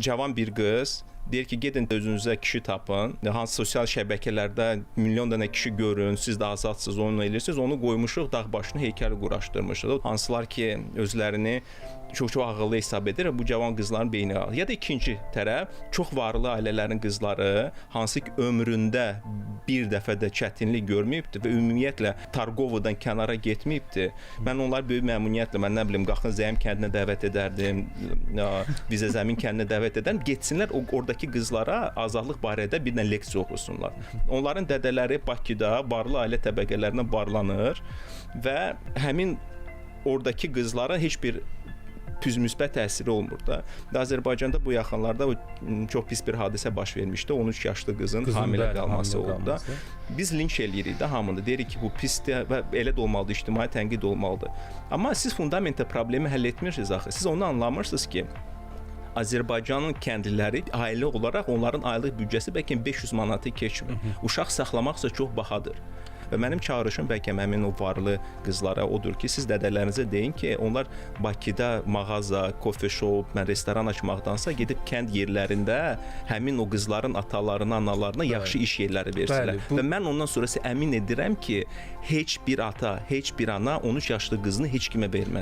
Cavan bir qız deyir ki, gedin özünüzə kişi tapın. Hansı sosial şəbəkələrdə milyon dənə kişi görün, siz də azadsınız, onunla eləyirsiniz. Onu qoymuşuq, dağ başına heykəl quraşdırmışıq. Hansılar ki, özlərini çox ağıllı hesab edir, bu cavan qızların beyni alır. Ya da ikinci tərəf, çox varlı ailələrin qızları, hansı ki, ömründə bir dəfə də çətinlik görməyibdir və ümumiyyətlə Targovadan kənara getməyibdir. Mən onları böyük məmnuniyyətlə, mən nə bilim, Qaxın Zəyim kəndinə dəvət edərdim, Bizə Zəmin kəndinə dəvət edərdim. Getsinlər, oradakı qızlara azadlıq barədə bir dənə leksiya oxusunlar. Onların dədələri Bakıda varlı ailə təbəqələrindən varlanır və həmin oradakı qızlara heç bir müsbət təsiri olmur da. Azərbaycanda bu yaxınlarda çox pis bir hadisə baş vermişdi. 13 yaşlı qızın hamilə qalması oldu da. Biz linç eləyirik də hamını. Deyirik ki, bu pisdir və elə də olmalıdır, ictimai tənqid olmalıdır. Amma siz fundamenta problemi həll etmirsiniz axı. Siz onu anlamırsınız ki, Azərbaycanın kəndliləri ailə olaraq onların aylıq büdcəsi bəlkə 500 manatı keçmir. Uşaq saxlamaq isə çox bahadır. Və mənim çağırışım bəlkə həmin o varlı qızlara odur ki, siz dədələrinizə deyin ki, onlar Bakıda mağaza, coffee shop, restoran açmaqdansa gedib kənd yerlərində həmin o qızların atalarına, analarına yaxşı iş yerləri versinlər. Və mən ondan sonrası əmin edirəm ki, heç bir ata, heç bir ana 13 yaşlı qızını heç kimə verməz.